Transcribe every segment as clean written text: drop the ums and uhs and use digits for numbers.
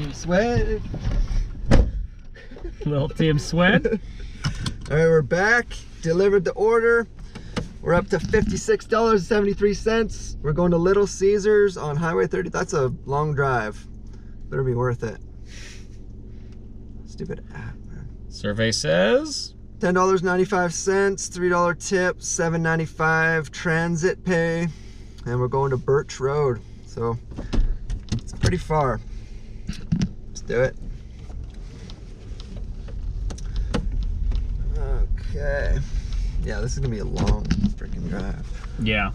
Team Sweat. Little Team Sweat. All right, we're back. Delivered the order. We're up to $56.73. We're going to Little Caesars on Highway 30. That's a long drive. Better be worth it. Stupid app, man. Survey says $10.95, $3 tip, $7.95 transit pay, and we're going to Birch Road. So it's pretty far. Let's do it. Okay. Yeah, this is gonna be a long freaking drive. yeah.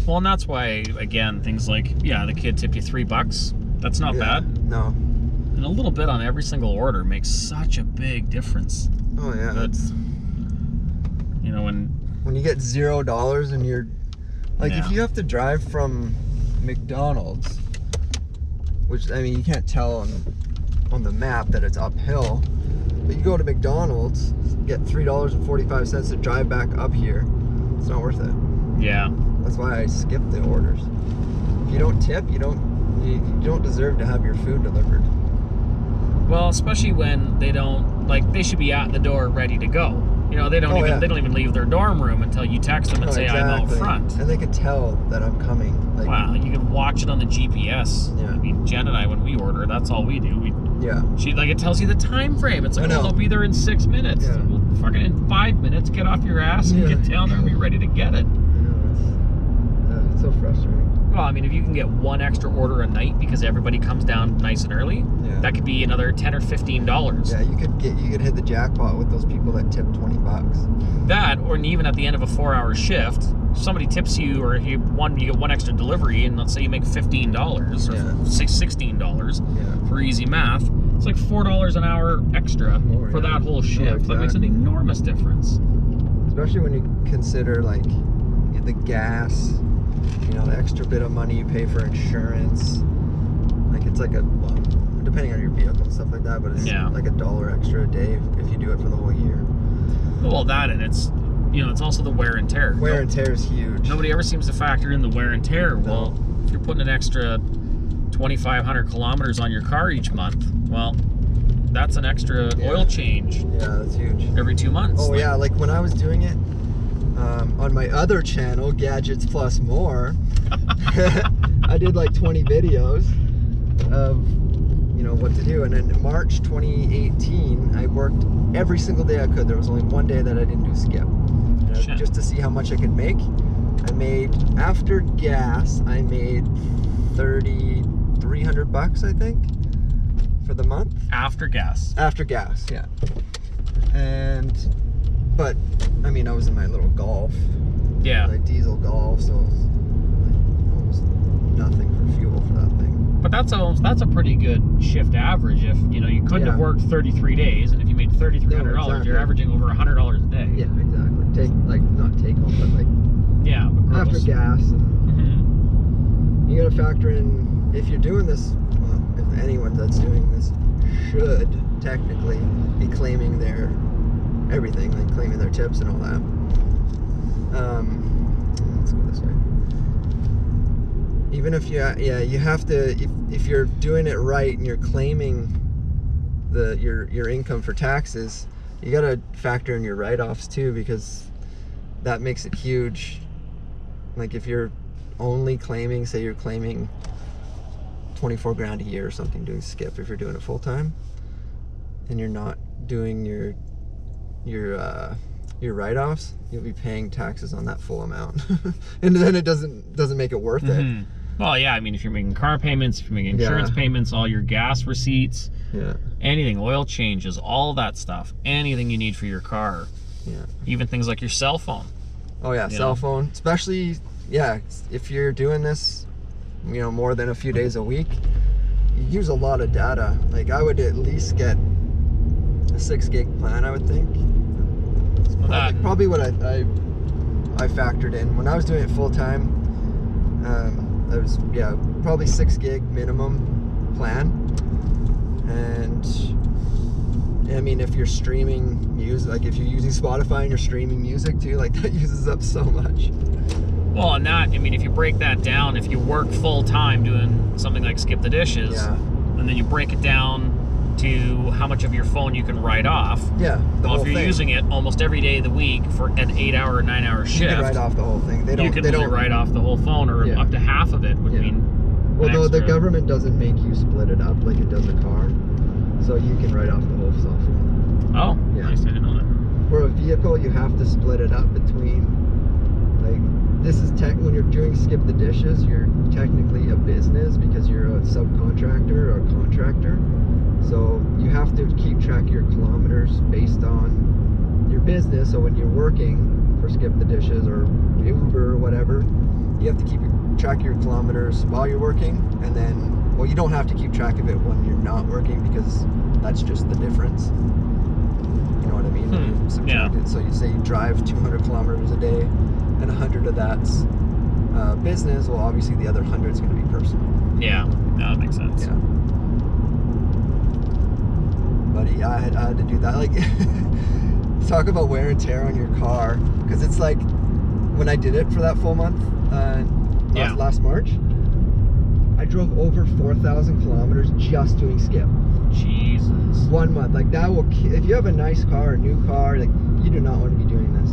Well, and that's why, again, things like, yeah, the kid tipped you $3. That's not bad. No. And a little bit on every single order makes such a big difference. Oh yeah. That's, you know, when you get $0 and you're like, if you have to drive from McDonald's, which I mean you can't tell on the map that it's uphill, but you go to McDonald's, get $3.45 to drive back up here, it's not worth it. yeah. That's why I skip the orders. If you don't tip, you don't deserve to have your food delivered. Well, especially when they don't, like, they should be at the door ready to go. You know, they don't they don't even leave their dorm room until you text them and say, I'm out front. And they can tell that I'm coming. Like, wow, you can watch it on the GPS. Yeah. I mean, Jen and I, when we order, that's all we do. She, like, it tells you the time frame. It's like, oh, they'll be there in 6 minutes. Yeah. Well, fucking in 5 minutes, get off your ass and get down there and be ready to get it. I know, it's so frustrating. Well, I mean, if you can get one extra order a night because everybody comes down nice and early, that could be another $10 or $15. Yeah, you could hit the jackpot with those people that tip $20. That, or even at the end of a 4-hour shift, if somebody tips you, or you get one extra delivery, and let's say you make $15 or $16 for easy math, it's like $4 an hour extra for that whole shift. Exactly. That makes an enormous difference. Especially when you consider like the gas, you know, the extra bit of money you pay for insurance. Like it's like well, depending on your vehicle and stuff like that, but it's like $1 extra a day if you do it for the whole year. Well, that, and it's, you know, it's also the wear and tear. Wear and tear is huge. Nobody ever seems to factor in the wear and tear. No. Well, if you're putting an extra 2,500 kilometers on your car each month, well, that's an extra oil change. Yeah, that's huge. Every 2 months. Oh, yeah, like when I was doing it on my other channel, Gadgets Plus More, I did like 20 videos of, you know, what to do. And in March 2018, I worked every single day I could. There was only one day that I didn't do skip. Just to see how much I could make. I made, after gas, I made $3,300, I think, for the month. After gas? After gas, yeah. But, I mean, I was in my little Golf. Yeah. Like diesel Golf, so it was like almost nothing for fuel for that thing. But that's a pretty good shift average. If, you know, you couldn't have worked 33 days, and if you made $3,300, you're averaging over $100 a day. Yeah, exactly. Not take home, but like, but after gas. And you gotta factor in, if you're doing this, well, if anyone that's doing this should technically be claiming their everything, like claiming their tips and all that. Let's go this way. Even if you have to, if you're doing it right and you're claiming your income for taxes, you gotta factor in your write-offs too, because that makes it huge. Like if you're only claiming, say you're claiming 24 grand a year or something doing skip, if you're doing it full time, and you're not doing your write-offs, you'll be paying taxes on that full amount. And then it doesn't make it worth it. Well, yeah, I mean, if you're making car payments, if you're making insurance payments, all your gas receipts, anything, oil changes, all that stuff, anything you need for your car. Even things like your cell phone. Oh yeah, cell phone, especially, if you're doing this, you know, more than a few days a week, you use a lot of data. Like I would at least get a 6 gig plan, I would think. Probably what I factored in when I was doing it full time. I was probably 6 gig minimum plan. And I mean, if you're streaming music, like if you're using Spotify and you're streaming music too, like that uses up so much. Well, and that, I mean, if you break that down, if you work full time doing something like skip the dishes, and then you break it down to how much of your phone you can write off. Yeah, well, if you're using it almost every day of the week for an 8-hour or 9-hour shift, you can write off the whole thing. You can really write off the whole phone, or up to half of it would mean. Although the government doesn't make you split it up like it does a car, so you can write off the whole cell phone. Oh, yeah. Nice. I didn't know that. For a vehicle, you have to split it up between, like, this is when you're doing skip the dishes, you're technically a business because you're a subcontractor or a contractor. So you have to keep track of your kilometers based on your business. So when you're working for skip the dishes or Uber or whatever, you have to keep track of your kilometers while you're working, and then, well, you don't have to keep track of it when you're not working because that's just the difference. You know what I mean? So you say you drive 200 kilometers a day, and 100 of that's business. Well, obviously the other 100 is going to be personal. Yeah, that makes sense. Yeah. But yeah, I had to do that. Like, talk about wear and tear on your car, because it's like when I did it for that full month last March, I drove over 4,000 kilometers just doing skip. Jesus. 1 month. Like, that will, if you have a nice car, a new car, like, you do not want to be doing this.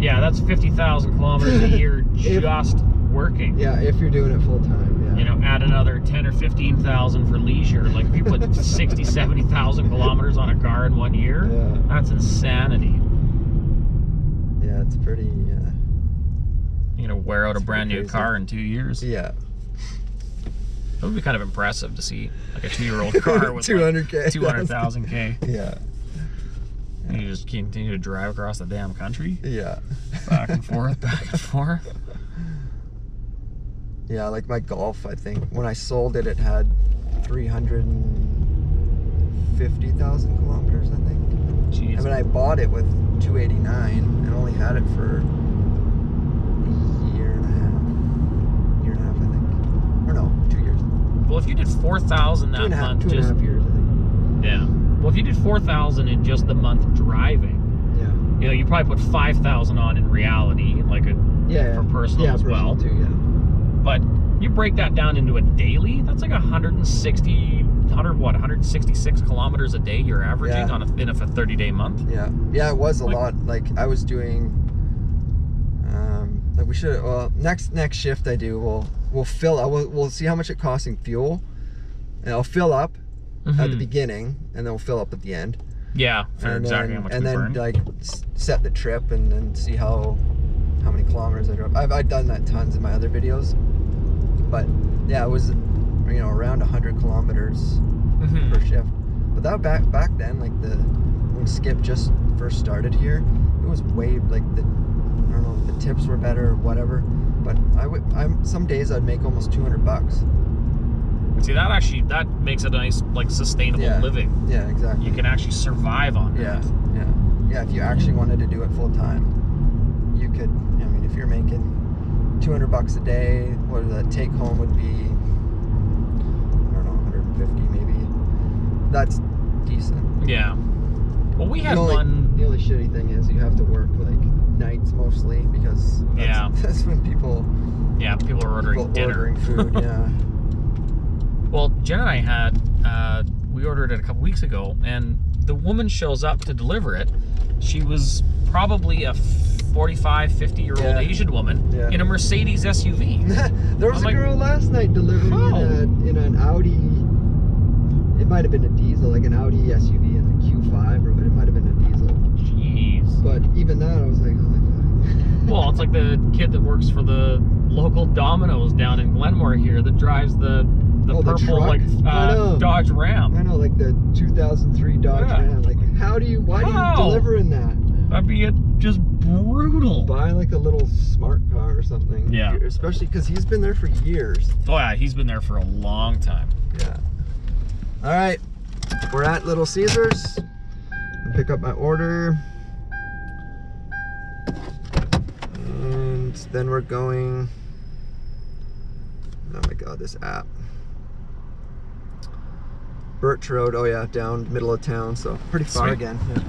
Yeah, that's 50,000 kilometers a year just working. Yeah, if you're doing it full time. Yeah. You know, add another 10 or 15,000 for leisure. Like, if you put 60, 70,000 kilometers on a car in 1 year, that's insanity. Yeah, it's pretty. You know, wear out a brand new car in 2 years. Yeah. It would be kind of impressive to see, like, a 2-year-old car with 200K. 200,000 K. Yeah. And you just continue to drive across the damn country. Yeah. Back and forth, back and forth. Yeah, like my Golf, I think, when I sold it, it had 350,000 kilometers, I think. Jeez. I mean, I bought it with 289 and only had it for a year and a half, I think. Or no, 2 years. Well, if you did 4,000 that month, 2.5 years, I think. Yeah. Well, if you did 4,000 in just the month driving, you know, you probably put 5,000 on in reality, like for personal as well. Too, yeah. But you break that down into a daily, that's like 166 kilometers a day you're averaging in a 30-day month. Yeah. Yeah, it was a lot. Like, I was doing, like, we should, well, next shift I do, we'll see how much it costs in fuel, and I'll fill up at the beginning, and then we'll fill up at the end. Yeah, for exactly how much we burn. And then, like, set the trip and then see how many kilometers I drove. I've done that tons in my other videos. But, yeah, it was, you know, around 100 kilometers per shift. But that back then, like, when Skip just first started here, it was way, like, I don't know, the tips were better or whatever. But some days I'd make almost $200. See, that makes it a nice, like, sustainable living. Yeah, exactly. You can actually survive on that. Yeah, if you actually wanted to do it full time, you could. I mean, if you're making $200 a day, what that take home would be, I don't know, 150 maybe. That's decent. Yeah. Well, we had The only shitty thing is you have to work, like, nights mostly, because that's when people are ordering dinner. Ordering food, yeah. Well, Jen and I we ordered it a couple weeks ago, and the woman shows up to deliver it. She was probably a 45, 50-year-old Asian woman in a Mercedes SUV. There was a girl last night delivering in an Audi. It might have been a diesel, like an Audi SUV in the Q5, but it might have been a diesel. Jeez. But even that, I was like, oh my god. Well, it's like the kid that works for the local Domino's down in Glenmore here that drives the purple, like, Dodge Ram. I know, like the 2003 Dodge Ram. Like, why do you deliver in that? That'd be just brutal. Buy like a little smart car or something. Yeah. Especially because he's been there for years. Oh yeah, he's been there for a long time. Yeah. All right, we're at Little Caesars. I'll pick up my order. And then we're going, oh my god, this app. Birch Road, oh yeah, down middle of town, so pretty far again. Yeah.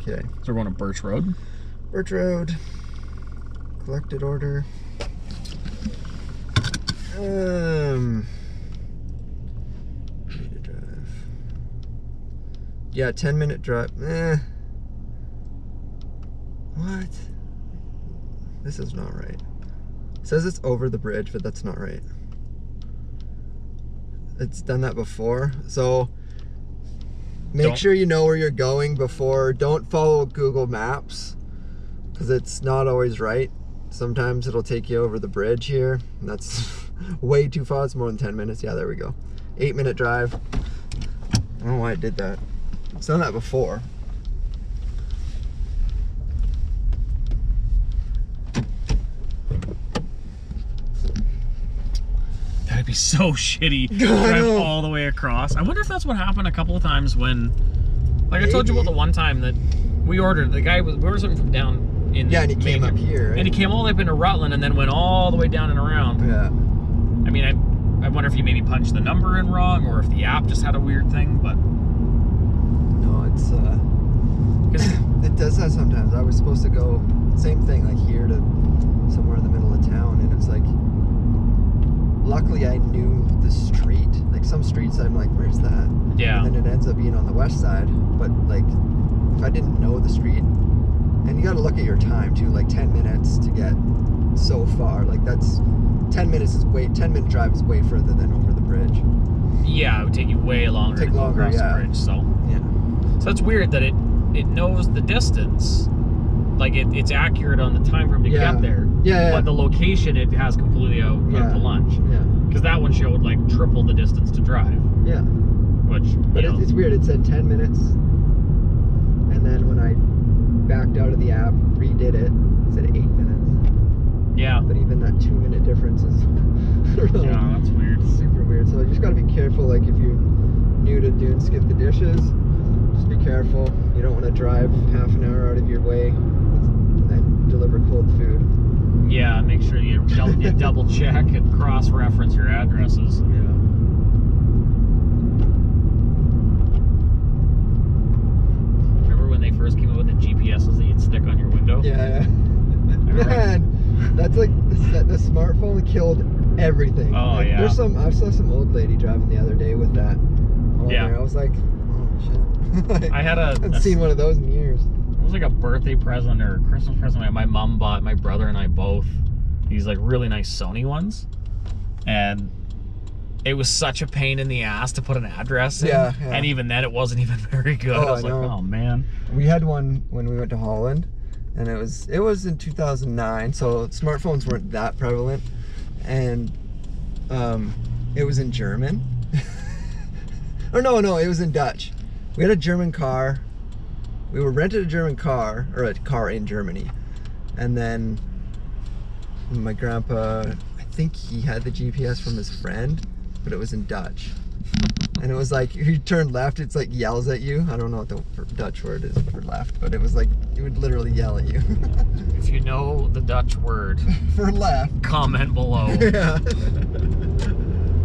Okay. So we're going to Birch Road. Birch Road. Collected order. Need to drive. Yeah, 10-minute drive. What? This is not right. It says it's over the bridge, but that's not right. It's done that before. So make sure you know where you're going before. Don't follow Google Maps because it's not always right. Sometimes it'll take you over the bridge here. And that's way too far. It's more than 10 minutes. Yeah, there we go. 8-minute drive. I don't know why I did that. It's done that before. That'd be so shitty. Drive all the way across. I wonder if that's what happened a couple of times when, like I told you about the one time that we ordered. The guy we ordered something from down in and he came up here, right? And he came all the way up into Rutland and then went all the way down and around. Yeah. I mean, I wonder if he maybe punched the number in wrong or if the app just had a weird thing, but no, it's it does that sometimes. I was supposed to go same thing, like here to somewhere in the middle of town, and it's like, luckily I knew the street. Like some streets I'm like, where's that? Yeah. And then it ends up being on the west side. But like, if I didn't know the street, and you got to look at your time too. Like 10 minutes to get so far. Like that's 10-minute drive is way further than over the bridge. Yeah, it would take you way longer to go across the bridge. So yeah. So it's weird that it knows the distance. Like it's accurate on the time frame to get there. Yeah. But the location it has completely out to lunch. Yeah. Because that one showed like triple the distance to drive. Yeah. Which, but it's weird. It said 10 minutes, and then when I backed out of the app, redid it, it said 8 minutes. Yeah. But even that 2-minute difference is really that's weird. Super weird. So you just got to be careful. Like if you're new to doing skip the dishes, just be careful. You don't want to drive half an hour out of your way and then deliver cold food. Yeah, make sure you double check and cross-reference your addresses. Yeah. Remember when they first came out with the GPSs that you'd stick on your window? Yeah. Man, that's like the smartphone killed everything. Oh, like, yeah. I saw some old lady driving the other day with that. There. I was like, oh shit. I hadn't seen one of those in years. It was like a birthday present or Christmas present my mom bought my brother and I both. These like really nice Sony ones. And it was such a pain in the ass to put an address in. Yeah. And even then it wasn't even very good. I was like, oh man. We had one when we went to Holland, and it was in 2009, so smartphones weren't that prevalent. And it was in German. Or no, it was in Dutch. We had a German car. We were rented a German car, or a car in Germany. And then my grandpa, I think he had the GPS from his friend, but it was in Dutch. And it was like, if you turn left, it's like yells at you. I don't know what the Dutch word is for left, but it was like, it would literally yell at you. If you know the Dutch word for left, comment below. Yeah.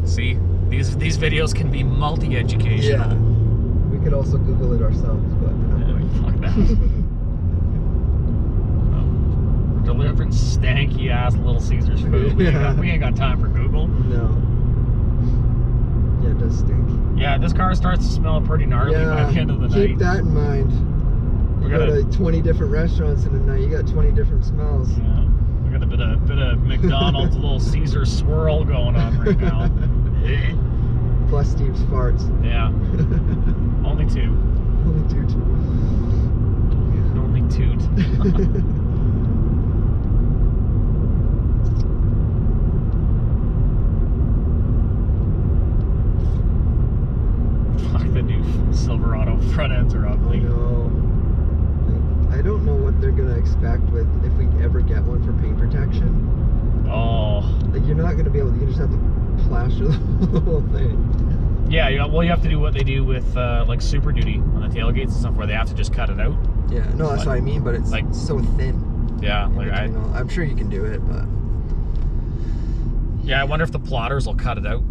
See, these videos can be multi-educational. Yeah. We could also Google it ourselves, but fuck that. We're delivering stanky ass Little Caesars food. We ain't got time for Google. No. Yeah, it does stink. Yeah, this car starts to smell pretty gnarly by the end of the night. Keep that in mind. You got like 20 different restaurants in a night. You got 20 different smells. Yeah. We got a bit of McDonald's Little Caesar swirl going on right now. Plus Steve's farts. Yeah. Only two. Only toot. Only toot. Fuck, the new Silverado front ends are ugly. No. I don't know what they're gonna expect with if we ever get one for paint protection. Oh. Like you're not gonna be able to. You just have to plaster the whole thing. Yeah, well, you have to do what they do with like Super Duty on the tailgates and stuff, where they have to just cut it out. Yeah, no, that's what I mean, but it's like so thin. Yeah, like I'm sure you can do it, but yeah, I wonder if the plotters will cut it out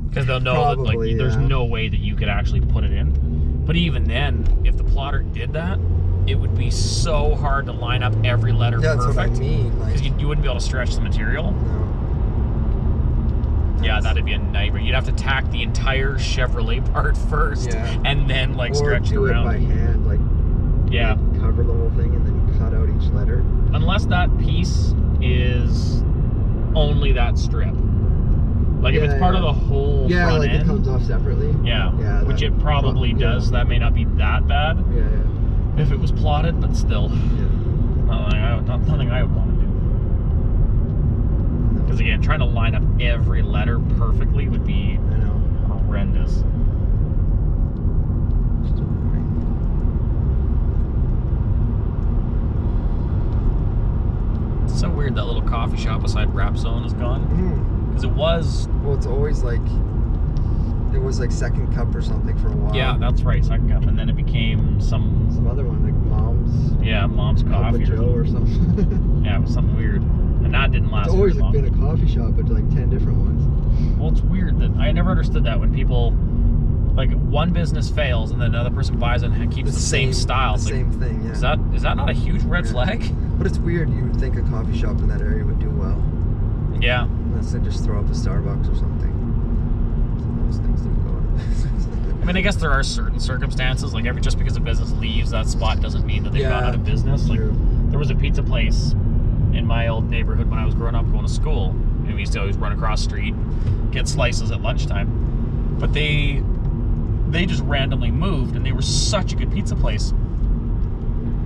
because they'll know probably, that like there's no way that you could actually put it in. But even then, if the plotter did that, it would be so hard to line up every letter Yeah, that's perfect. what I mean. Like, Because you wouldn't be able to stretch the material. no. Yeah, that'd be a nightmare. You'd have to tack the entire Chevrolet part first, Yeah. and then like Or stretch it do around. it by hand, like Yeah. cover the whole thing and then cut out each letter. Unless that piece is only that strip. Like if it's part of the whole front like end. it comes off separately. Yeah, Yeah, which it probably does. That may not be that bad Yeah. if it was plotted, but still, Yeah. nothing I would want to do. Because again, trying to line up every letter perfectly would be I know. horrendous. It's so weird that little coffee shop beside Rap Zone is gone. Because it was... Well, it's always like, it was like Second Cup or something for a while. Yeah, that's right, Second Cup. And then it became some other one, like Mom's. Yeah, Mom's Coffee. Joe or something. Yeah, it was something weird. And that didn't last It's always very long. been a coffee shop, but like 10 different ones. Well, it's weird that I never understood that when people, like, one business fails and then another person buys it and keeps the same style. The same thing, yeah. Is that not a huge red flag? But it's weird. You would think a coffee shop in that area would do well. Yeah. Unless they just throw up a Starbucks or something. Most things don't go out of business. I mean, I guess there are certain circumstances, like just because a business leaves that spot doesn't mean that they've gone out of business. Like, there was a pizza place in my old neighborhood when I was growing up going to school, and we used to always run across the street, get slices at lunchtime. But they just randomly moved, and they were such a good pizza place.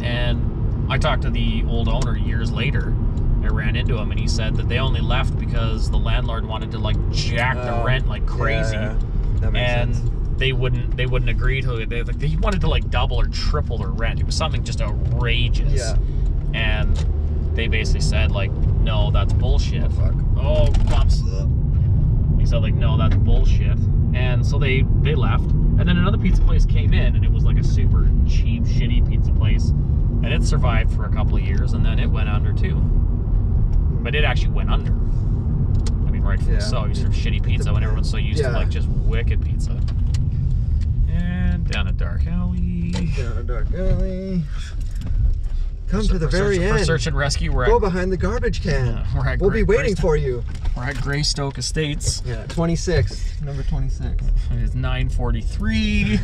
And I talked to the old owner years later. I ran into him, and he said that they only left because the landlord wanted to like jack the rent like crazy. Yeah, that makes sense. They wouldn't agree to it. They wanted to like double or triple their rent. It was something just outrageous. Yeah. And they basically said like, no, that's bullshit. Fuck. Oh, bumps. He said like, no, that's bullshit. And so they left. And then another pizza place came in, and it was like a super cheap, shitty pizza place. And it survived for a couple of years, and then it went under too. But it actually went under. I mean, rightfully so. You serve shitty pizza when everyone's so used to like just wicked pizza. And down a dark alley. Down a dark alley. Come to the very end. For search and rescue, Go behind the garbage can. We'll be waiting for you. We're at Greystoke Estates. Yeah, 26. Number 26. It is 9:43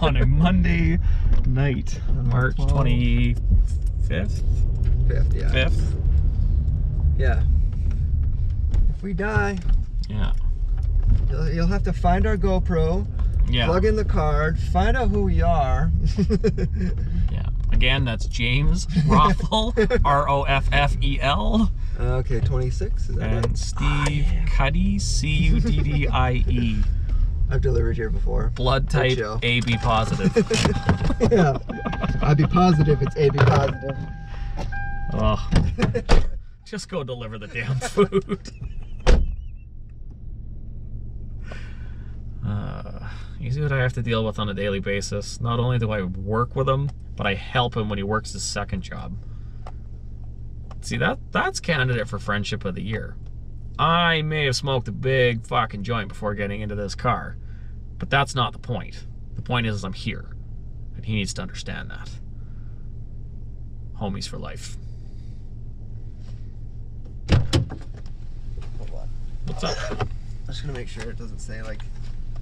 on a Monday night, March 25th. 5th, yeah. 5th. Yeah. If we die, Yeah. you'll have to find our GoPro, plug in the card, find out who we are. Yeah. Again, that's James Roffel, Roffel. Okay, 26. Is that And right? Steve Cuddy, Cuddie. I've delivered here before. Blood type AB positive. Yeah. I'd be positive it's AB positive. Oh. Just go deliver the damn food. You see what I have to deal with on a daily basis. Not only do I work with him, but I help him when he works his second job. See, that's candidate for Friendship of the Year. I may have smoked a big fucking joint before getting into this car, but that's not the point. The point is I'm here, and he needs to understand that. Homies for life. Hold on. What's up? I'm just gonna make sure it doesn't say like,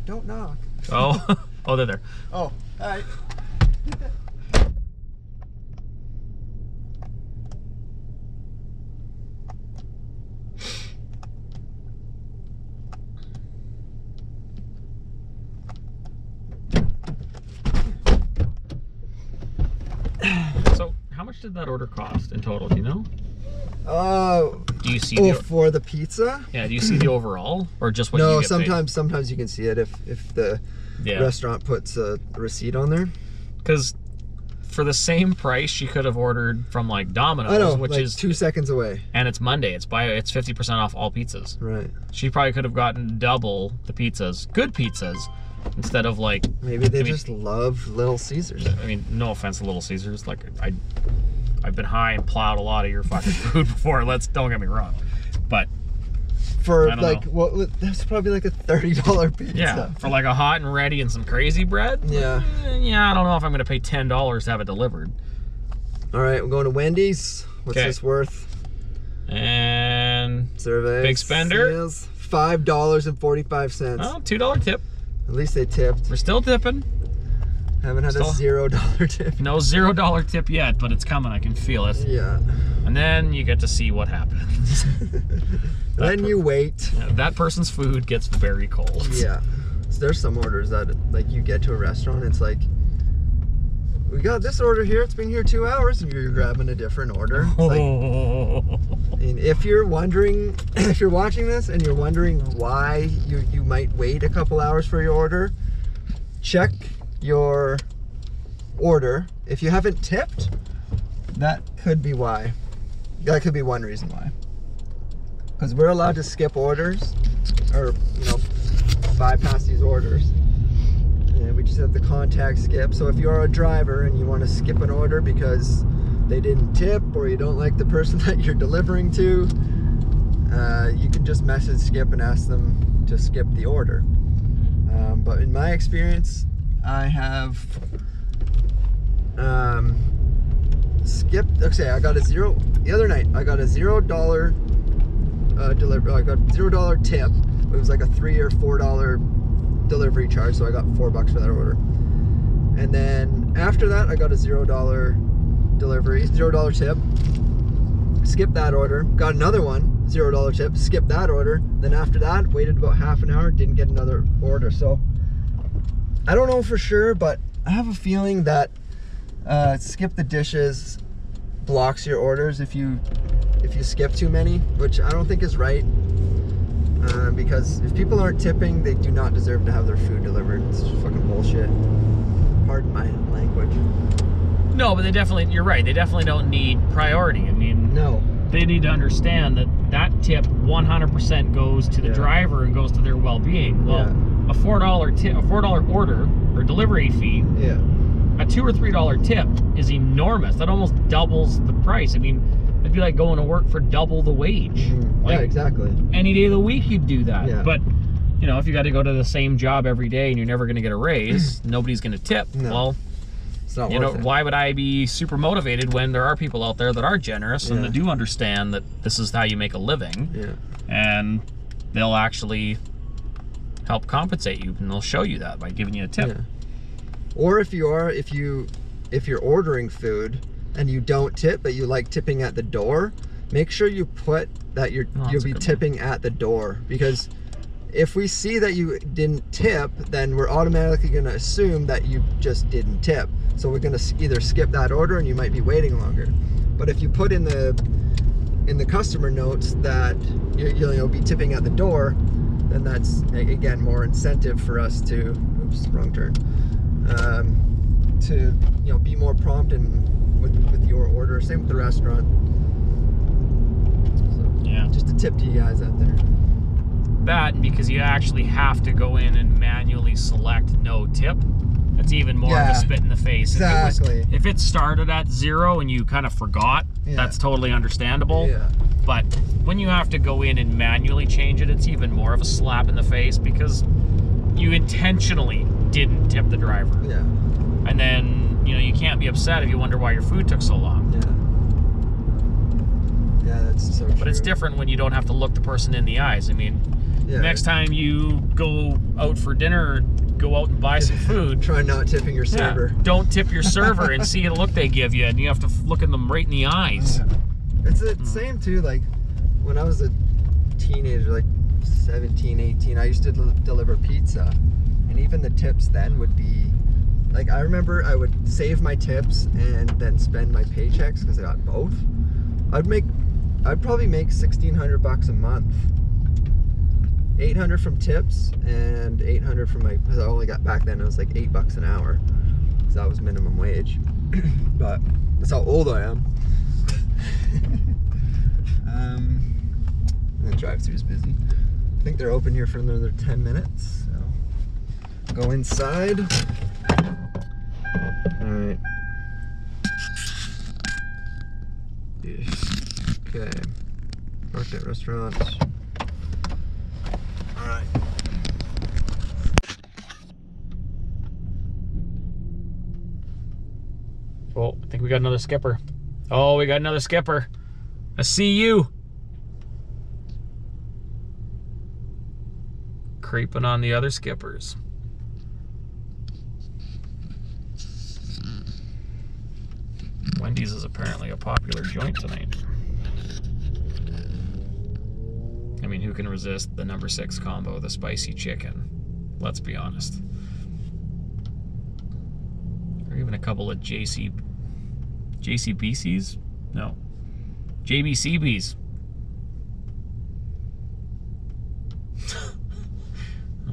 don't knock. Oh, oh, they're there. Oh, hi. So, how much did that order cost in total? Do you know? Do you see for the pizza? Yeah, do you see the overall, or just what no, you get paid? sometimes you can see it if the restaurant puts a receipt on there. Because for the same price, you could have ordered from like Domino's, which like is 2 seconds away. And it's Monday. It's 50% off all pizzas. Right. She probably could have gotten double the pizzas, good pizzas, instead of like. Maybe they just love Little Caesars. I mean, no offense to Little Caesars. Like I've been high and plowed a lot of your fucking food before. Don't get me wrong, but for like that's probably like a $30 pizza. Yeah, for like a hot and ready and some crazy bread. Yeah. Yeah, I don't know if I'm gonna pay $10 to have it delivered. All right, we're going to Wendy's. What's this worth? And survey. Big spender. Sales, $5.45. Oh, $2 tip. At least they tipped. We're still tipping. Haven't had a $0 tip. No $0 tip yet, but it's coming. I can feel it. Yeah. And then you get to see what happens. Then you wait. Yeah, that person's food gets very cold. Yeah. So there's some orders that like you get to a restaurant, it's like, we got this order here, it's been here 2 hours, and you're grabbing a different order. It's like, and if you're wondering, if you're watching this and you're wondering why you might wait a couple hours for your order, check your order. If you haven't tipped, that could be why. That could be one reason why. Because we're allowed to skip orders, or bypass these orders. And we just have the contact skip. So if you're a driver and you want to skip an order because they didn't tip, or you don't like the person that you're delivering to, you can just message skip and ask them to skip the order. But in my experience, I have skipped. Okay, I got a zero the other night. I got a $0 delivery. I got $0 tip. It was like a $3 or $4 delivery charge, so I got $4 for that order. And then after that, I got a $0 delivery, $0 tip. Skipped that order. Got another one, $0 tip. Skipped that order. Then after that, waited about half an hour. Didn't get another order. So I don't know for sure, but I have a feeling that skip the dishes blocks your orders if you skip too many, which I don't think is right. Because if people aren't tipping, they do not deserve to have their food delivered. It's fucking bullshit. Pardon my language. No, but you're right, they definitely don't need priority. I mean, no. They need to understand that tip 100% goes to the driver and goes to their well-being. Well, a $4 tip, a $4 order or delivery fee, a $2 or $3 tip is enormous. That almost doubles the price. I mean, it'd be like going to work for double the wage. Like, yeah, exactly. Any day of the week you'd do that. Yeah. But, if you got to go to the same job every day and you're never going to get a raise, nobody's going to tip. No. Well, it's not worth it. why would I be super motivated when there are people out there that are generous and that do understand that this is how you make a living? Yeah. And they'll actually help compensate you, and they'll show you that by giving you a tip. Yeah. Or if you're ordering food and you don't tip, but you like tipping at the door, make sure you put that you'll be tipping at the door, because if we see that you didn't tip, then we're automatically going to assume that you just didn't tip. So we're going to either skip that order and you might be waiting longer. But if you put in the customer notes that you'll be tipping at the door, then that's again more incentive for us to, oops, wrong turn, to be more prompt and with your order. Same with the restaurant. So, yeah. Just a tip to you guys out there. That, because you actually have to go in and manually select no tip. That's even more of a spit in the face. Exactly. If it started at 0 and you kind of forgot, that's totally understandable. Yeah. But when you have to go in and manually change it, it's even more of a slap in the face, because you intentionally didn't tip the driver. Yeah. And then, you can't be upset if you wonder why your food took so long. Yeah. Yeah, that's so true. But it's different when you don't have to look the person in the eyes. I mean, next time you go out for dinner, go out and buy some food, try not tipping your server. Don't tip your server and see the look they give you, and you have to look at them right in the eyes. It's the same too, like when I was a teenager, like 17, 18, I used to deliver pizza, and even the tips then would be, like, I remember I would save my tips and then spend my paychecks, because I got both. I'd probably make $1,600 a month. 800 from tips and 800 from because I only got, back then it was like $8 an hour, because that was minimum wage. But that's how old I am. And the drive-thru is busy. I think they're open here for another 10 minutes. So go inside. All right. Okay. Parked at restaurants. All right. Well, I think we got another skipper. Oh, we got another skipper. I see you. Creeping on the other skippers. Wendy's is apparently a popular joint tonight. I mean, who can resist the number 6 combo, the spicy chicken? Let's be honest. Or even a couple of JCBCs? No. JBCBs.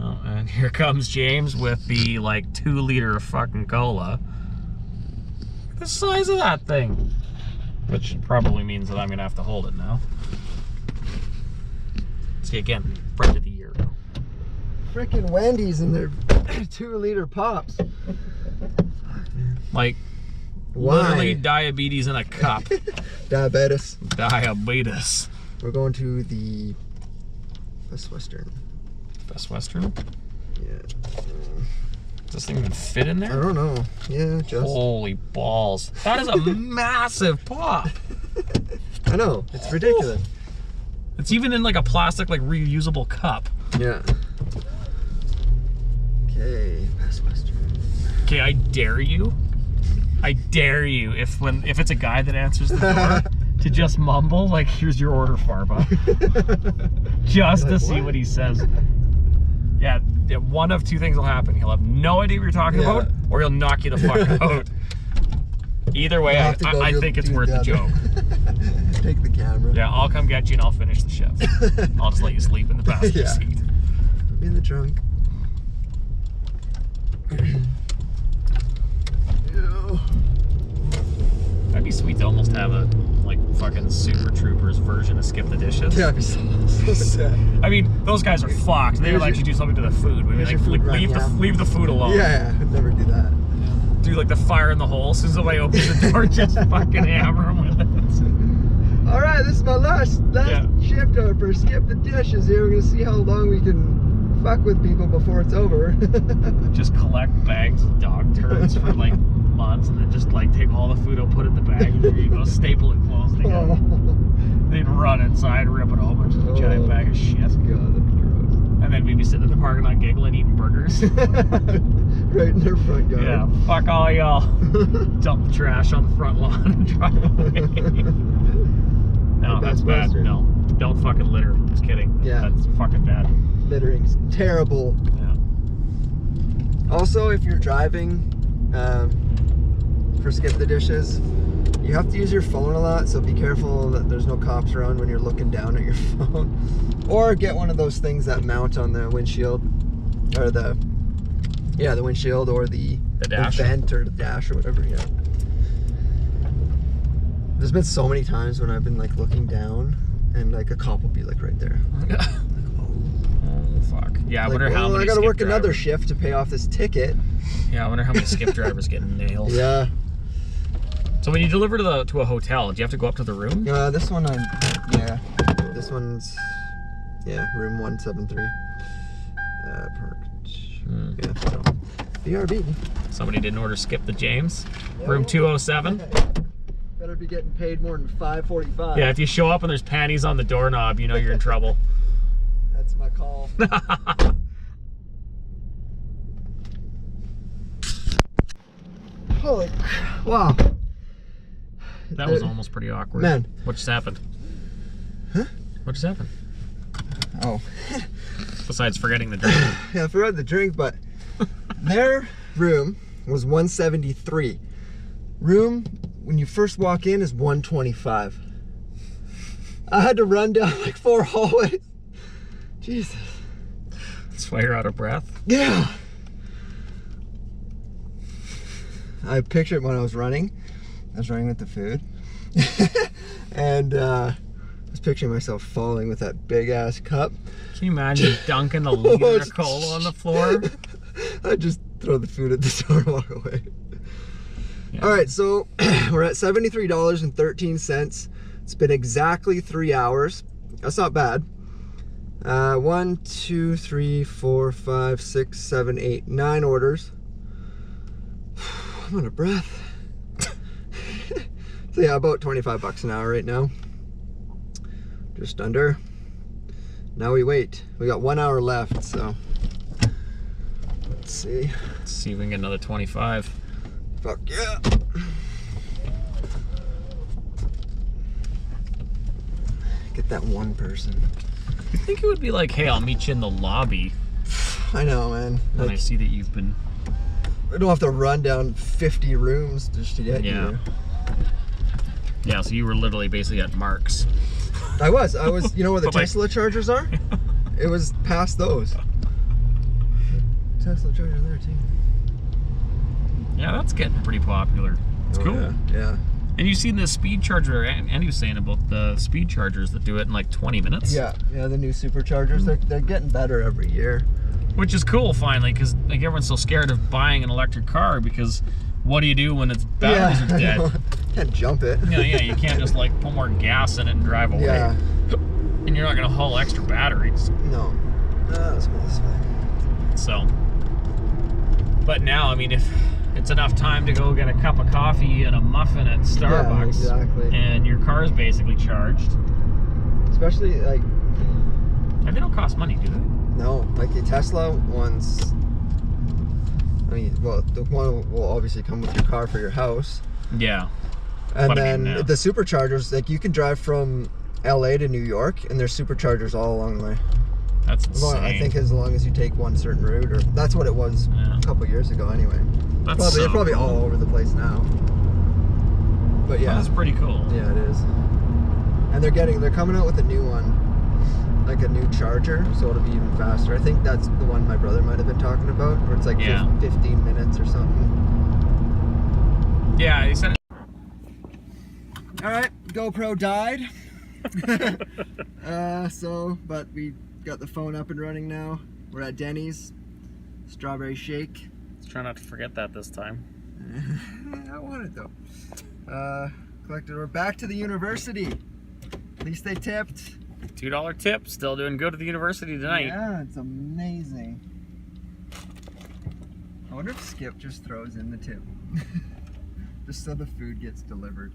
Oh, and here comes James with the, like, 2-liter of fucking cola. The size of that thing. Which probably means that I'm gonna have to hold it now. See, again, friend of the year. Freaking Wendy's and their 2-liter pops. Like, why? Literally diabetes in a cup. Diabetes. Diabetes. We're going to the Best Western. Best Western? Yeah. Does this thing even fit in there? I don't know. Yeah, just. Holy balls. That is a massive pop. I know. It's ridiculous. It's even in like a plastic, like reusable cup. Yeah. Okay, Best Western. Okay, I dare you. I dare you, if it's a guy that answers the door, to just mumble, like, here's your order, Farba. Just to see what he says. Yeah, one of two things will happen. He'll have no idea what you're talking about, or he'll knock you the fuck out. Either way, I think it's worth the joke. Take the camera. Yeah, I'll come get you and I'll finish the shift. I'll just let you sleep in the passenger seat. Put me in the trunk. That'd be sweet to almost have a, like, fucking Super Troopers version of Skip the Dishes. Yeah, that'd be so sad. I mean, those guys are fucked. They would actually do something to the food. Maybe like, leave the food alone. Yeah, I'd never do that. Do like the fire in the hole. As soon as somebody opens the door, just fucking hammer them with it. All right, this is my last shift for Skip the Dishes here. We're gonna see how long we can fuck with people before it's over. Just collect bags of dog turds for like months, and then just like take all the food out, put it in the bag, and there you go, staple it closed together. They'd run inside, rip it open, just a giant bag of shit. God, that'd be gross. And then we'd be sitting in the parking lot giggling, eating burgers. Right in their front yard. Yeah, fuck all y'all. Dump the trash on the front lawn and drive away. No, that's bad. No, don't fucking litter. Just kidding. Yeah. That's fucking bad. Littering's terrible. Yeah. Also, if you're driving for Skip the Dishes, you have to use your phone a lot, so be careful that there's no cops around when you're looking down at your phone. Or get one of those things that mount on the windshield, or the windshield, or the dash, vent, or the dash, or whatever. Yeah. There's been so many times when I've been like looking down, and like a cop will be like right there. Oh fuck. Yeah, I like, wonder how many. I gotta work drivers. Another shift to pay off this ticket. Yeah, I wonder how many skip drivers get nailed. Yeah. So when you deliver to a hotel, do you have to go up to the room? This one this one's room 173. Parked. Yeah. So, BRB. Somebody didn't order Skip the James. Yeah. Room 207. Better be getting paid more than $5.45. Yeah, if you show up and there's panties on the doorknob, you know you're in trouble. That's my call. Holy wow. That was almost pretty awkward. Man. What just happened? Huh? What just happened? Oh. Besides forgetting the drink. Yeah, I forgot the drink, but their room was 173. Room, when you first walk in, is 125. I had to run down like 4 hallways. Jesus. That's why you're out of breath? Yeah. I pictured when I was running. I was running with the food. And I was picturing myself falling with that big ass cup. Can you imagine dunking a liter of cola on the floor? I'd just throw the food at the door and walk away. Yeah. All right, so we're at $73.13. It's been exactly 3 hours. That's not bad. 1, 2, 3, 4, 5, 6, 7, 8, 9 orders. I'm out of breath. It's So yeah, about $25 an hour right now. Just under. Now we wait. We got 1 hour left, so let's see. Let's see if we can get another 25. Fuck yeah. Get that one person. You think it would be like, hey, I'll meet you in the lobby? I know, man. When Like, I see that you've been... we don't have to run down 50 rooms just to get here. Yeah, so you were literally basically at Mark's. I was, you know where the But like- Tesla chargers are? It was past those. Tesla charger there too. Yeah, that's getting pretty popular. It's Oh, cool. Yeah. And you've seen the speed charger, and he was saying about the speed chargers that do it in like 20 minutes. Yeah, the new superchargers, they're getting better every year. Which is cool, finally, because like everyone's so scared of buying an electric car because what do you do when its batteries are dead? Can't jump it. Yeah, you can't just like put more gas in it and drive away. Yeah. And you're not gonna haul extra batteries. No. Let's go this way. So, but now, I mean, if it's enough time to go get a cup of coffee and a muffin at Starbucks, Yeah, exactly. and your car is basically charged. Especially like, And they don't cost money, do they? no, like the Tesla ones. I mean, well, the one will obviously come with your car for your house. Yeah. And But I then mean, the superchargers, like you can drive from LA to New York, and there's superchargers all along the way. That's insane. I think as long as you take one certain route, or that's what it was a couple years ago anyway. That's They're probably cool. all over the place now. But yeah, That's pretty cool. yeah, it is. And they're coming out with a new one, like a new charger, so it'll be even faster. I think that's the one my brother might have been talking about, where it's like 15 minutes or something. Yeah, he said. All right, GoPro died. But we got the phone up and running now. We're at Denny's. Strawberry shake. Let's try not to forget that this time. I want it though. Collected. We're back to the university. At least they tipped. $2 tip. Still doing good at the university tonight. Yeah, it's amazing. I wonder if Skip just throws in the tip. Just so the food gets delivered.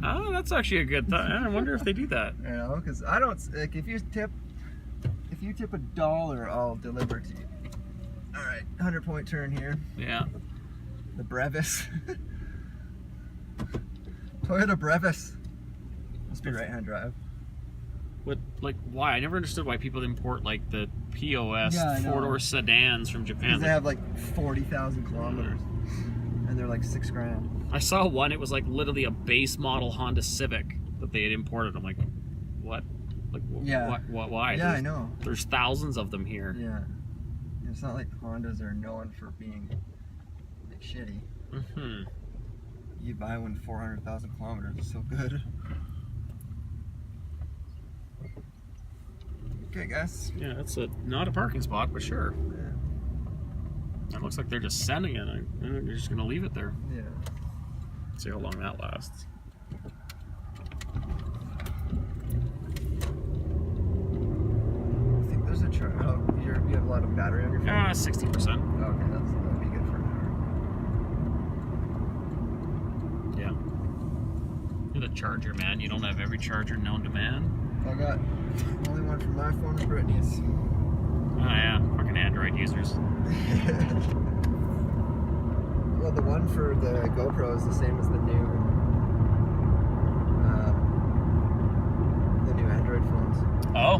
Oh, that's actually a good thought. I wonder if they do that. You know, because I don't, like, if you tip $1, I'll deliver to you. All right, 100-point turn here. Yeah. The Brevis. Toyota Brevis. Must be right-hand drive. What, like, why? I never understood why people import, like, the POS four-door sedans from Japan. Because they have, like, 40,000 kilometers. And they're, like, $6,000. I saw one, it was, like, literally a base model Honda Civic that they had imported. I'm like, what? Like, why? Yeah, I know. There's thousands of them here. Yeah. It's not like Hondas are known for being, like, shitty. Mm-hmm. You buy one 400,000 kilometers, it's so good. Okay, guys. Yeah, that's not a parking spot, but sure. Yeah. It looks like they're just sending it. They're just going to leave it there. Yeah. See how long that lasts. I think there's a charge. Oh, you have a lot of battery on your phone? 60%. Okay, that'd be good for an hour. Yeah. You're the charger, man. You don't have every charger known to man. I got only one from my phone is Brittany's. Oh, yeah. Fucking Android users. Well, the one for the GoPro is the same as the new Android phones. Oh?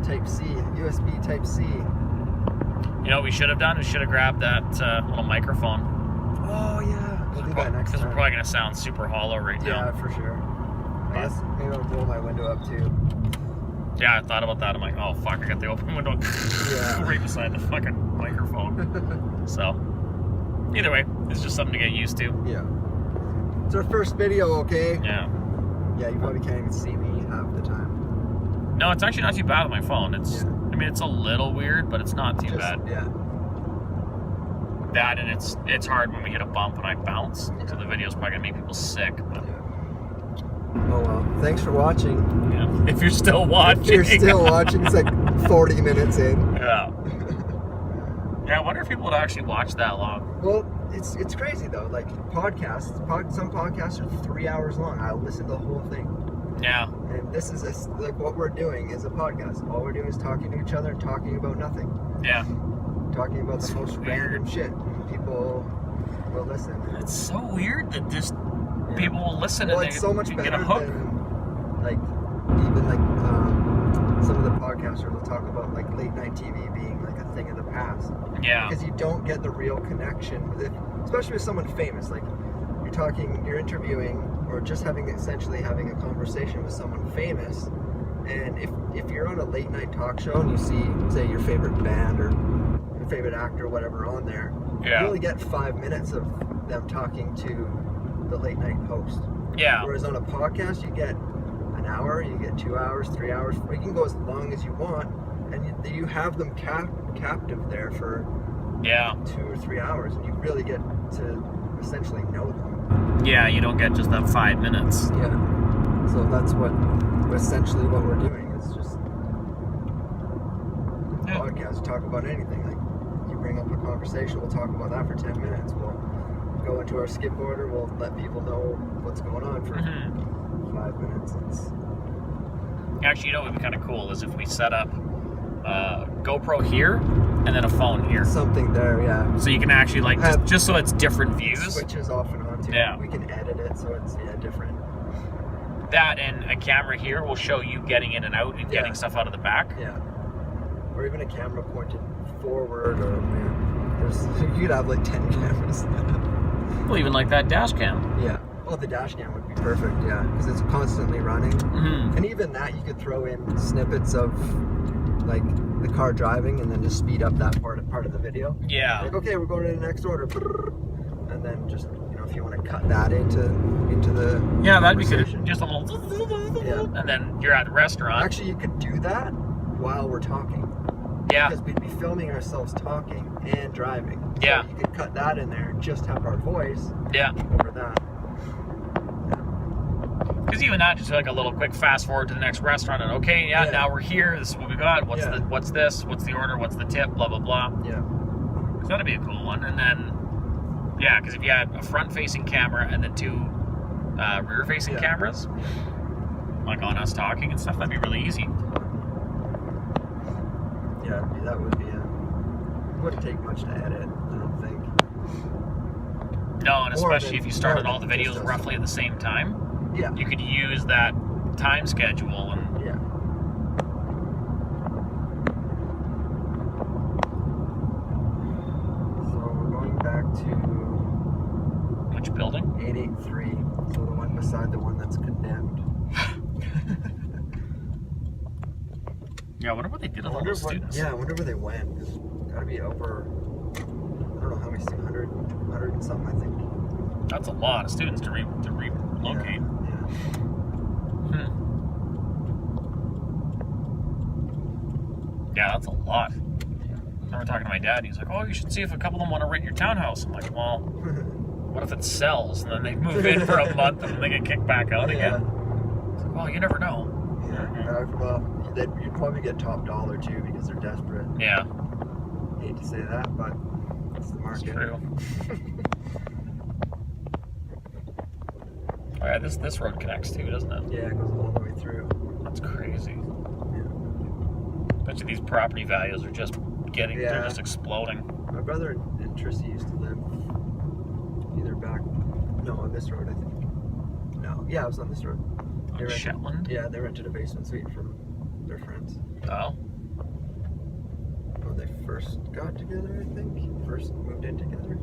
Type-C, USB Type-C. You know what we should have done? We should have grabbed that little microphone. Oh, yeah. We'll do that next Because time. we're probably going to sound super hollow right now. Yeah, for sure. I guess maybe I'll roll my window up too. Yeah, I thought about that. I'm like, oh, fuck, I got the open window right beside the fucking microphone. So, either way, it's just something to get used to. Yeah. It's our first video, okay? Yeah. Yeah, you probably can't even see me half the time. No, it's actually not too bad on my phone. It's, I mean, it's a little weird, but it's not too bad. Yeah. That, and it's hard when we hit a bump and I bounce. So the video's probably going to make people sick. But... Oh well. Thanks for watching. Yeah. If you're still watching. If you're still watching, it's like 40 minutes in. Yeah. Yeah, I wonder if people would actually watch that long. Well, it's crazy though. Like podcasts, some podcasts are 3 hours long. I'll listen to the whole thing. Yeah. And this is like what we're doing is a podcast. All we're doing is talking to each other, talking about nothing. Yeah. Talking about the most random shit. People will listen. It's so weird that just people will listen well, and it's they so much you better get a hook. than like even like some of the podcasters will talk about like late night TV being like a thing of the past. Yeah. Because you don't get the real connection with it, especially with someone famous. Like you're interviewing or just essentially having a conversation with someone famous. And if you're on a late night talk show and you see, say, your favorite band or your favorite actor or whatever on there, you only get 5 minutes of them talking to the late night host. Yeah. Whereas on a podcast, you get an hour, you get 2 hours, 3 hours. You can go as long as you want, and you have them captive there for 2 or 3 hours, and you really get to essentially know them. Yeah, you don't get just that 5 minutes. Yeah. So that's essentially what we're doing. It's just a podcast, talk about anything. Like you bring up a conversation, we'll talk about that for 10 minutes. We'll go into our skip order, we'll let people know what's going on for 5 minutes. Actually, you know what would be kind of cool is if we set up GoPro here and then a phone here. Something there, yeah. So you can actually just so it's different views. Switches off and on too. Yeah. We can edit it so it's different. That and a camera here will show you getting in and out and getting stuff out of the back. Yeah. Or even a camera pointed forward, or you'd have like 10 cameras. Well, even like that dash cam. Yeah. Oh, the dash cam would be perfect, yeah, because it's constantly running. Mm-hmm. And even that, you could throw in snippets of like the car driving and then just speed up that part of the video. Yeah. Like, okay, we're going to the next order. And then just, if you want to cut that into the that'd be good. Just a little and then you're at the restaurant. Actually, you could do that while we're talking. Yeah. Because we'd be filming ourselves talking and driving. Yeah. So you could cut that in there and just have our voice over that. Because even that, just like a little quick fast forward to the next restaurant, and now we're here. This is what we got. What's this? What's the order? What's the tip? Blah blah blah. Yeah. So that'd be a cool one. And then, because if you had a front-facing camera and then 2 rear-facing cameras, like on us talking and stuff, that'd be really easy. Yeah, that would be it wouldn't take much to edit, I don't think. No, and especially if you started all the videos roughly at the same time. Yeah. You could use that time schedule and So we're going back to which building? 883. So the one beside the one that's condemned. Yeah, I wonder what they did with all those students. Yeah, I wonder where they went. It's gotta be over, I don't know how many, 100 and something, I think. That's a lot of students to relocate. Yeah, that's a lot. I remember talking to my dad, and he's like, oh, you should see if a couple of them want to rent your townhouse. I'm like, well, what if it sells? And then they move in for a month, and then they get kicked back out again. It's like, well, you never know. Well, you'd probably get top dollar, too, because they're desperate. Yeah. I hate to say that, but it's the market. It's true. Oh, yeah, this road connects too, doesn't it? Yeah, it goes all the way through. That's crazy. Yeah. Bet you these property values are just they're just exploding. My brother and Trissy used to live on this road, I think. No, yeah, it was on this road. On Shetland? Yeah, they rented a basement suite from their friends. Oh? When they first got together, I think. First moved in together.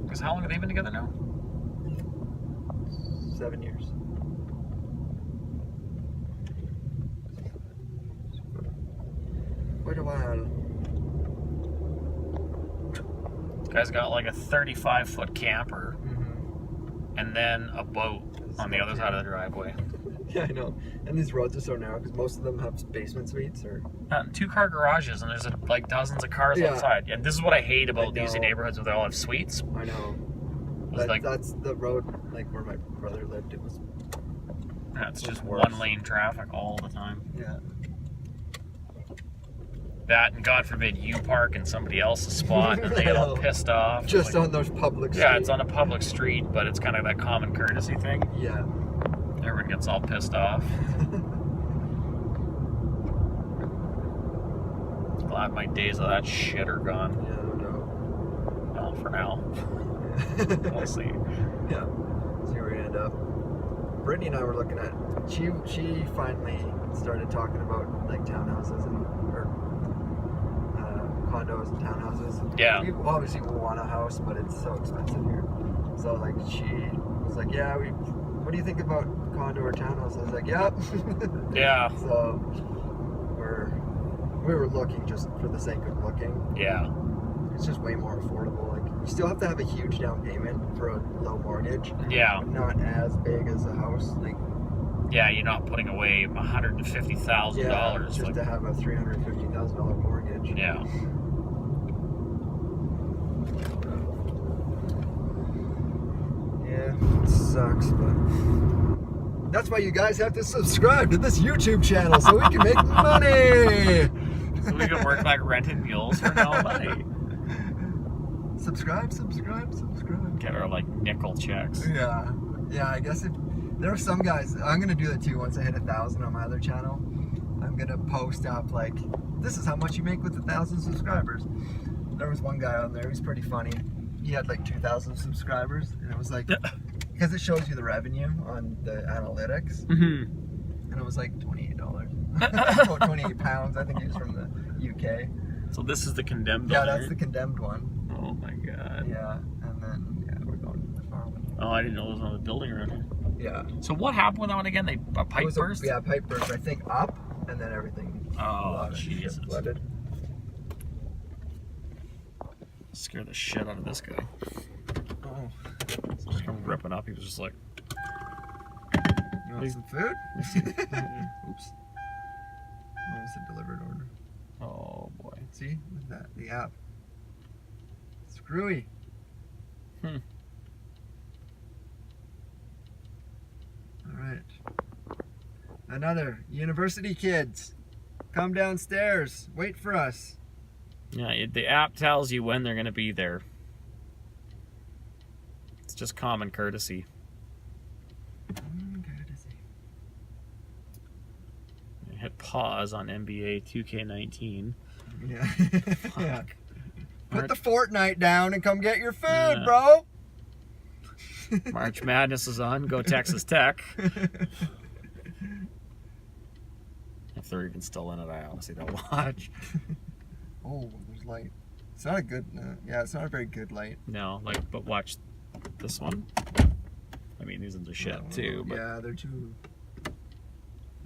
Because how long have they been together now? 7 years. Quite a while. This guy's got like a 35-foot camper and then a boat on the other side of the driveway. Yeah, I know. And these roads are so narrow because most of them have basement suites or... 2-car garages, and there's like dozens of cars outside. Yeah, this is what I hate about these neighborhoods where they all have suites. I know. That's the road, like where my brother lived. It was... Yeah, it's just one-lane traffic all the time. Yeah. That, and God forbid you park in somebody else's spot and they get all pissed off. Just like, on those public streets. Yeah, it's on a public street, but it's kind of that common courtesy thing. Yeah. Everyone gets all pissed off. Glad my days of that shit are gone. Yeah, no doubt. Well, for now. We'll see. Yeah. See where we end up. Brittany and I were looking at. She finally started talking about like townhouses or condos and townhouses. Yeah. We obviously want a house, but it's so expensive here. So like she was like, yeah, what do you think about condo or townhouse? I was like, yep. Yeah. So we were looking just for the sake of looking. Yeah. It's just way more affordable. Like you still have to have a huge down payment for a low mortgage. Yeah. Not as big as a house. Like yeah, you're not putting away $150,000 just to have a $350,000 mortgage. Yeah. Yeah, it sucks, but that's why you guys have to subscribe to this YouTube channel so we can make money. So we can work like renting mules for no money. Subscribe. Get our like nickel checks. Yeah, I guess there are some guys. I'm gonna do that too. Once I hit 1,000 on my other channel, I'm gonna post up like, this is how much you make with 1,000 subscribers. There was one guy on there. He's pretty funny. He had like 2,000 subscribers, and it was like, because it shows you the revenue on the analytics, and it was like $28, or 28 pounds. I think he was from the UK. So this is the condemned. Yeah, that's the condemned one. Oh my god. Yeah, and then we're going to the farm. Oh, I didn't know there was another building around here. Yeah. So what happened with that one again? A pipe burst? Yeah, pipe burst. I think up, and then everything. Oh, Jesus. Flooded. Scare the shit out of this guy. Oh. Just come ripping up. He was just like, you want some food? Oops. Oh, it's a delivered order. oh boy. See? Look at that. The app. Screwy. Alright. Another. University kids. Come downstairs. Wait for us. Yeah, the app tells you when they're going to be there. It's just common courtesy. Hit pause on NBA 2K19. Yeah. Yeah. Put the Fortnite down and come get your food, bro. March Madness is on. Go Texas Tech. If they're even still in it, I honestly don't watch. Oh, there's light. It's not a good. It's not a very good light. No, but watch this one. I mean, these ones are shit too. But yeah, they're too.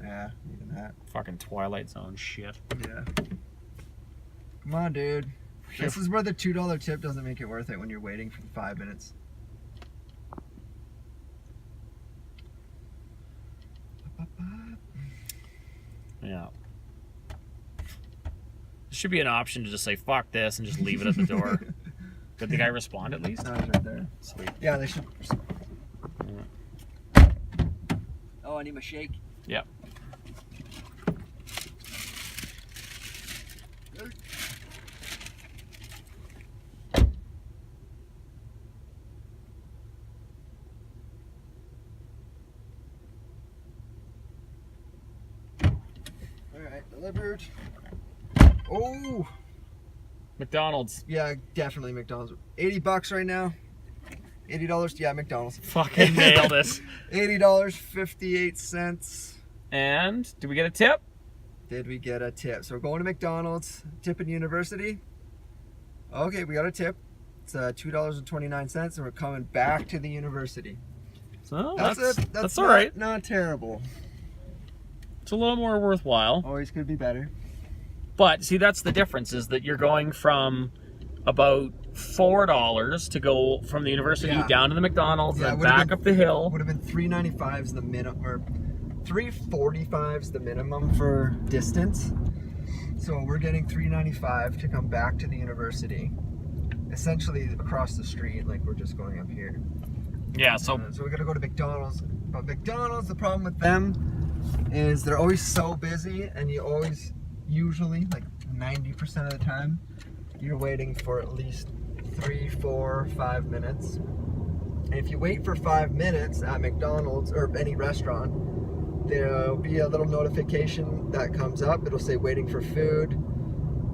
Yeah, even that. Fucking Twilight Zone shit. Yeah. Come on, dude. This is where the $2 tip doesn't make it worth it when you're waiting for 5 minutes. Yeah. There should be an option to just say fuck this and just leave it at the door. Did the guy respond at least? No, it's right there. Sweet. Yeah, they should. Yeah. Oh, I need my shake. Yep. Alright, delivered. Oh! McDonald's. Yeah, definitely McDonald's. $80 right now. $80. Yeah, McDonald's. Fucking nailed it. $80.58. And did we get a tip? Did we get a tip? So we're going to McDonald's. Tip in University. Okay, we got a tip. It's $2.29, and we're coming back to the university. So That's all right. Not terrible. It's a little more worthwhile. Always could be better. But see, that's the difference, is that you're going from about $4 to go from the university down to the McDonald's and back up the hill. Would have been $3.95 is the minimum, or $3.45 is the minimum for distance. So we're getting $3.95 to come back to the university, essentially across the street. Like we're just going up here. Yeah. So we gotta go to McDonald's. But McDonald's, the problem with them is they're always so busy, and you always usually, like 90% of the time, you're waiting for at least 3, 4, 5 minutes. And if you wait for 5 minutes at McDonald's or any restaurant, there'll be a little notification that comes up. It'll say waiting for food.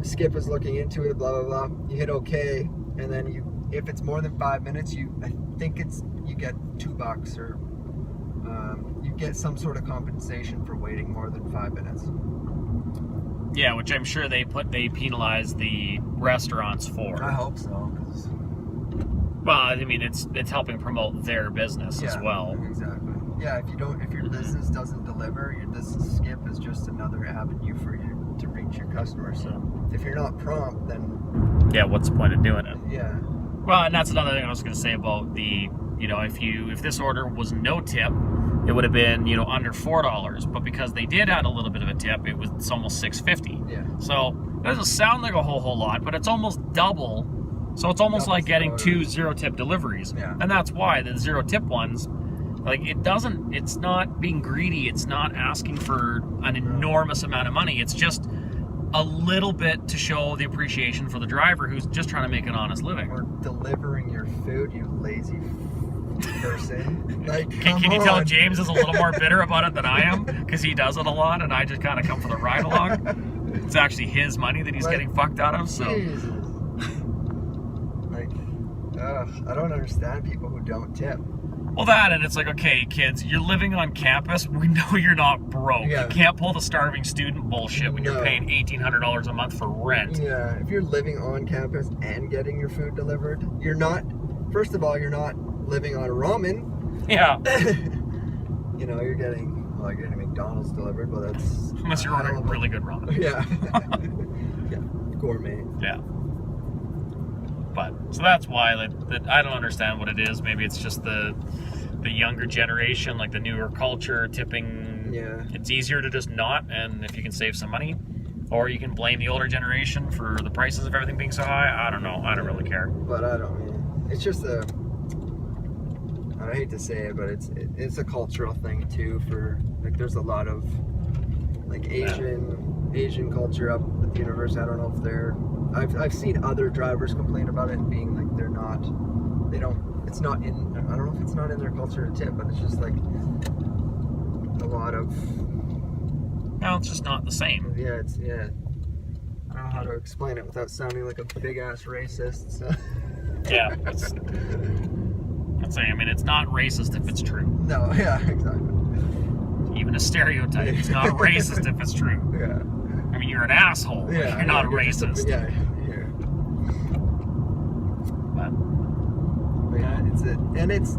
Skip is looking into it, blah, blah, blah. You hit okay, and then if it's more than 5 minutes, you get $2 or you get some sort of compensation for waiting more than 5 minutes. Yeah, which I'm sure they penalize the restaurants for. I hope so. Well, I mean, it's helping promote their business as well. Exactly. Yeah, if your business doesn't deliver, this skip is just another avenue for you to reach your customers. So if you're not prompt, then what's the point of doing it? Yeah. Well, and that's another thing I was going to say about the, if this order was no tip, it would have been under $4. But because they did add a little bit of a tip, it's almost $6.50. Yeah. So it doesn't sound like a whole lot, but it's almost double. So it's almost like getting 2 0-tip deliveries. Yeah. And that's why the 0-tip ones, it's not being greedy. It's not asking for an enormous amount of money. It's just a little bit to show the appreciation for the driver who's just trying to make an honest living. Or delivering your food, you lazy person. Can you tell James is a little more bitter about it than I am? Because he does it a lot and I just kind of come for the ride along. It's actually his money that he's getting fucked out of. So. Jesus. I don't understand people who don't tip. Well, and it's like, okay, kids, you're living on campus. We know you're not broke. Yeah. You can't pull the starving student bullshit when you're paying $1,800 a month for rent. Yeah, if you're living on campus and getting your food delivered, you're not living on ramen. Yeah. You're getting McDonald's delivered, but that's... Unless you're ordering really good ramen. Yeah. Yeah, gourmet. Yeah. But so that's why I don't understand what it is. Maybe it's just the younger generation, like the newer culture, tipping. Yeah. It's easier to just not, and if you can save some money, or you can blame the older generation for the prices of everything being so high. I don't know. I don't really care. But it's just I hate to say it, but it's a cultural thing too. For there's a lot of Asian culture up at the university. I don't know if they're. I've seen other drivers complain about it being it's not in, I don't know if it's not in their culture to tip, but it's just a lot of... No, it's just not the same. Yeah, I don't know how to explain it without sounding like a big-ass racist, so. Yeah, it's not racist if it's true. No, yeah, exactly. Even a stereotype, it's not racist if it's true. Yeah. I mean, you're an asshole. Yeah, you're not racist. Yeah. But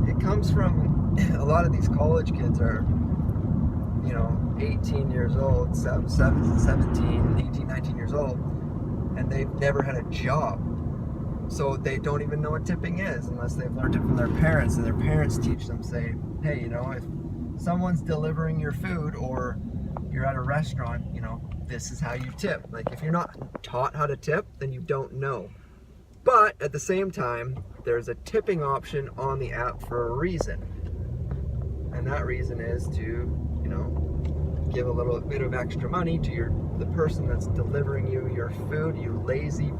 it comes from a lot of these college kids are, 18 years old, 17, 18, 19 years old, and they've never had a job. So they don't even know what tipping is unless they've learned it from their parents, and their parents teach them, say, hey, if someone's delivering your food or you're at a restaurant, this is how you tip. If you're not taught how to tip, then you don't know. But at the same time, there's a tipping option on the app for a reason. And that reason is to, give a little bit of extra money to the person that's delivering you your food, you lazy.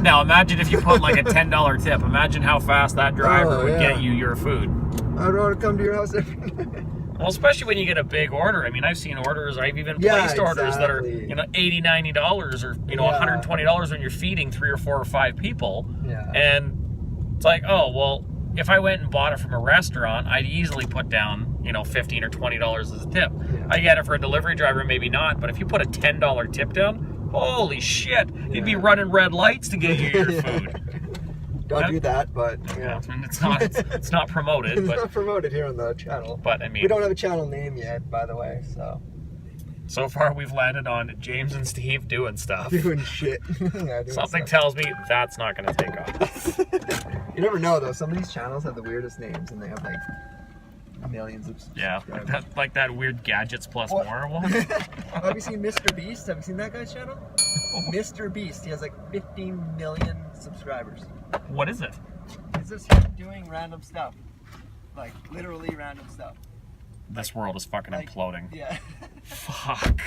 Now imagine if you put a $10 tip. Imagine how fast that driver would get you your food. I don't want to come to your house every day. Well, especially when you get a big order. I mean, I've seen orders, I've even placed orders that are, $80, $90 or, $120 when you're feeding 3 or 4 or 5 people. Yeah. And it's like, oh, well, if I went and bought it from a restaurant, I'd easily put down, $15 or $20 as a tip. Yeah. I get it for a delivery driver, maybe not, but if you put a $10 tip down, holy shit, you'd be running red lights to get you your food. Don't do that, but it's not promoted. It's not promoted here on the channel. But I mean, we don't have a channel name yet, by the way. So far, we've landed on James and Steve doing stuff. Doing shit. Something tells me that's not going to take off. You never know, though. Some of these channels have the weirdest names, and they have millions of subscribers. Yeah, like that weird Gadgets Plus More one. Have you seen Mr. Beast? Have you seen that guy's channel? Mr. Beast. He has 15 million subscribers. What is it? It's just him doing random stuff. Literally random stuff. This world is fucking imploding. Yeah. Fuck.